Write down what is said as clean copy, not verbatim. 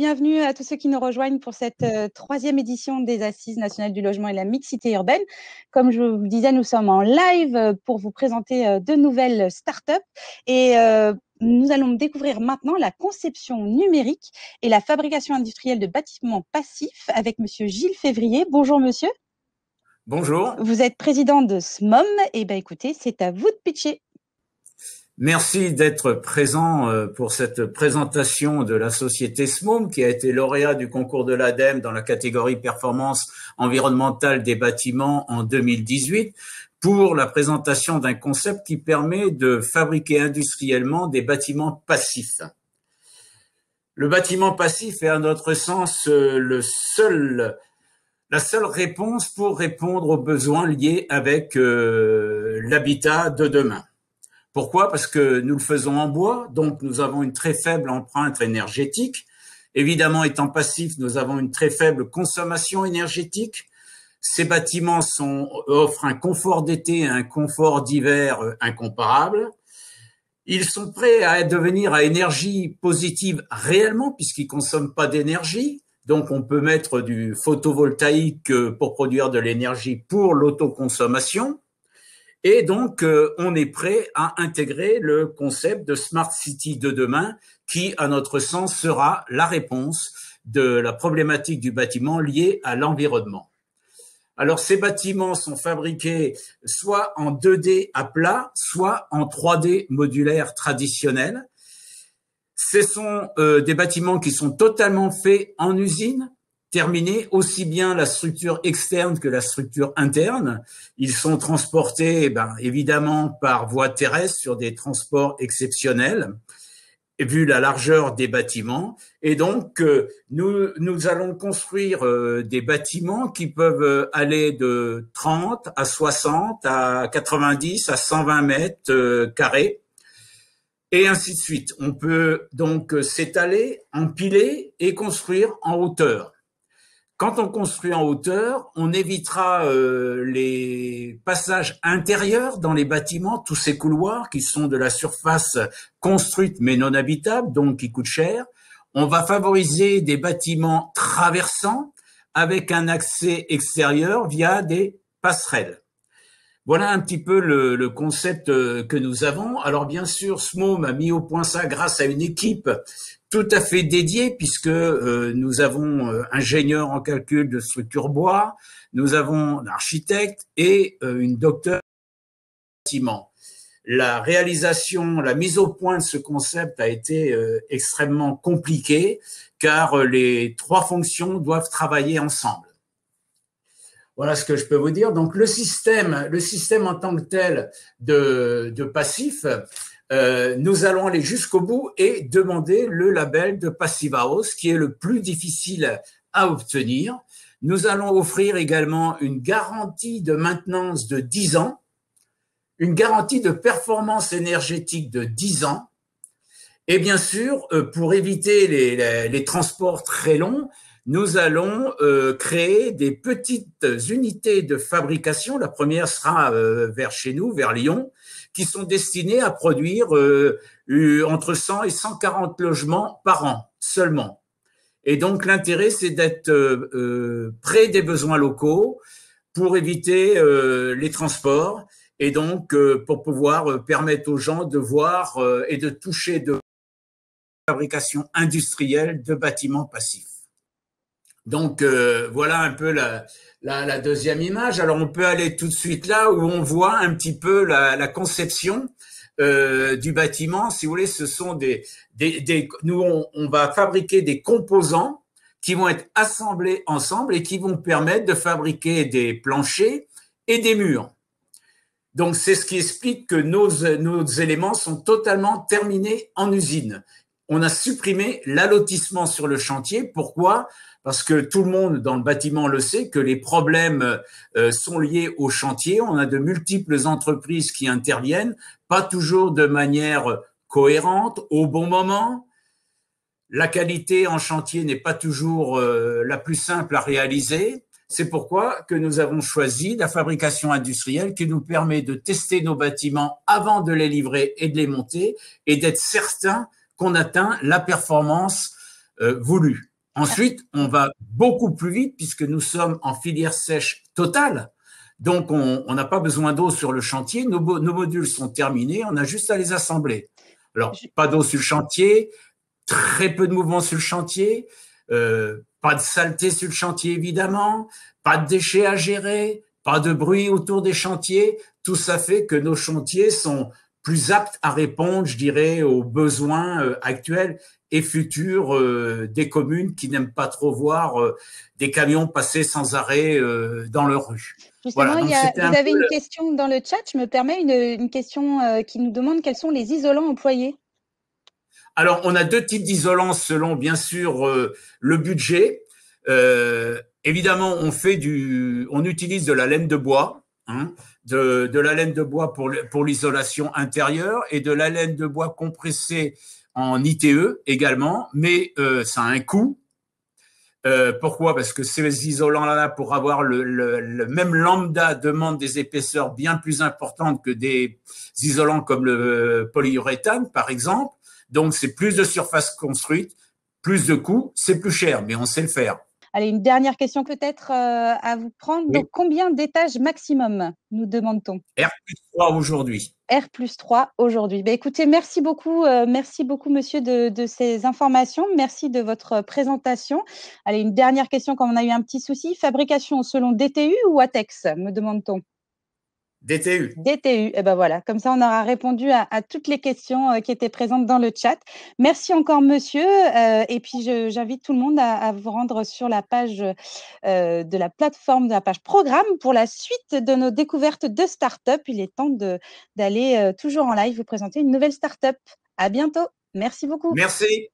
bienvenue à tous ceux qui nous rejoignent pour cette troisième édition des Assises nationales du logement et de la mixité urbaine. Comme je vous le disais, nous sommes en live pour vous présenter de nouvelles startups et nous allons découvrir maintenant la conception numérique et la fabrication industrielle de bâtiments passifs avec monsieur Gilles Février. Bonjour monsieur. Bonjour. Vous êtes président de SMOM. Et ben écoutez, c'est à vous de pitcher. Merci d'être présent pour cette présentation de la société SMOM qui a été lauréat du concours de l'ADEME dans la catégorie performance environnementale des bâtiments en 2018 pour la présentation d'un concept qui permet de fabriquer industriellement des bâtiments passifs. Le bâtiment passif est à notre sens la seule réponse pour répondre aux besoins liés avec l'habitat de demain. Pourquoi? Parce que nous le faisons en bois, donc nous avons une très faible empreinte énergétique. Évidemment, étant passifs, nous avons une très faible consommation énergétique. Ces bâtiments offrent un confort d'été et un confort d'hiver incomparable. Ils sont prêts à devenir à énergie positive réellement, puisqu'ils consomment pas d'énergie. Donc, on peut mettre du photovoltaïque pour produire de l'énergie pour l'autoconsommation. Et donc, on est prêt à intégrer le concept de Smart City de demain qui, à notre sens, sera la réponse de la problématique du bâtiment liée à l'environnement. Alors, ces bâtiments sont fabriqués soit en 2D à plat, soit en 3D modulaire traditionnel. Ce sont des bâtiments qui sont totalement faits en usine, terminés, aussi bien la structure externe que la structure interne. Ils sont transportés, évidemment, par voie terrestre sur des transports exceptionnels, vu la largeur des bâtiments. Et donc, nous allons construire des bâtiments qui peuvent aller de 30 à 60 à 90 à 120 mètres carrés. Et ainsi de suite. On peut donc s'étaler, empiler et construire en hauteur. Quand on construit en hauteur, on évitera les passages intérieurs dans les bâtiments, tous ces couloirs qui sont de la surface construite mais non habitable, donc qui coûtent cher. On va favoriser des bâtiments traversants avec un accès extérieur via des passerelles. Voilà un petit peu le concept que nous avons. Alors bien sûr, SMOM a mis au point ça grâce à une équipe tout à fait dédiée puisque nous avons ingénieur en calcul de structure bois, nous avons un architecte et une docteure en bâtiment. La réalisation, la mise au point de ce concept a été extrêmement compliquée car les trois fonctions doivent travailler ensemble. Voilà ce que je peux vous dire. Donc, le système en tant que tel de passif, nous allons aller jusqu'au bout et demander le label de Passive House, qui est le plus difficile à obtenir. Nous allons offrir également une garantie de maintenance de 10 ans, une garantie de performance énergétique de 10 ans. Et bien sûr, pour éviter les transports très longs, nous allons créer des petites unités de fabrication. La première sera vers chez nous, vers Lyon, qui sont destinées à produire entre 100 et 140 logements par an seulement. Et donc, l'intérêt, c'est d'être près des besoins locaux pour éviter les transports et donc pour pouvoir permettre aux gens de voir et de toucher de fabrication industrielle de bâtiments passifs. Donc, voilà un peu la deuxième image. Alors, on peut aller tout de suite là où on voit un petit peu la conception du bâtiment. Si vous voulez, ce sont nous, on va fabriquer des composants qui vont être assemblés ensemble et qui vont permettre de fabriquer des planchers et des murs. Donc, c'est ce qui explique que nos éléments sont totalement terminés en usine. On a supprimé l'allotissement sur le chantier. Pourquoi ? Parce que tout le monde dans le bâtiment le sait que les problèmes sont liés au chantier. On a de multiples entreprises qui interviennent, pas toujours de manière cohérente, au bon moment. La qualité en chantier n'est pas toujours la plus simple à réaliser. C'est pourquoi que nous avons choisi la fabrication industrielle qui nous permet de tester nos bâtiments avant de les livrer et de les monter et d'être certain qu'on atteint la performance voulue. Ensuite, on va beaucoup plus vite puisque nous sommes en filière sèche totale. Donc, on n'a pas besoin d'eau sur le chantier. Nos modules sont terminés. On a juste à les assembler. Alors, pas d'eau sur le chantier, très peu de mouvement sur le chantier, pas de saleté sur le chantier, évidemment, pas de déchets à gérer, pas de bruit autour des chantiers. Tout ça fait que nos chantiers sont plus aptes à répondre, je dirais, aux besoins actuels et futurs des communes qui n'aiment pas trop voir des camions passer sans arrêt dans leur rue. Justement, Voilà, donc vous avez une question dans le chat, je me permets, une question qui nous demande quels sont les isolants employés. Alors, on a deux types d'isolants selon, bien sûr, le budget. Évidemment, on utilise de la laine de bois, hein, de la laine de bois pour l'isolation intérieure et de la laine de bois compressée en ITE également, mais ça a un coût. Pourquoi? Parce que ces isolants-là, pour avoir le même lambda, demandent des épaisseurs bien plus importantes que des isolants comme le polyuréthane, par exemple. Donc, c'est plus de surface construite, plus de coûts, c'est plus cher, mais on sait le faire. Allez, une dernière question peut-être à vous prendre. Oui. Donc, combien d'étages maximum, nous demande-t-on? R+3 aujourd'hui. R+3 aujourd'hui. Ben, écoutez, merci beaucoup, monsieur, de ces informations. Merci de votre présentation. Allez, une dernière question, quand on a eu un petit souci. Fabrication selon DTU ou ATEX, me demande-t-on? DTU. DTU, et ben voilà, comme ça on aura répondu à toutes les questions qui étaient présentes dans le chat. Merci encore monsieur, et puis j'invite tout le monde à vous rendre sur la page de la plateforme, de la page programme pour la suite de nos découvertes de start-up. Il est temps d'aller toujours en live vous présenter une nouvelle start-up. À bientôt, merci beaucoup. Merci.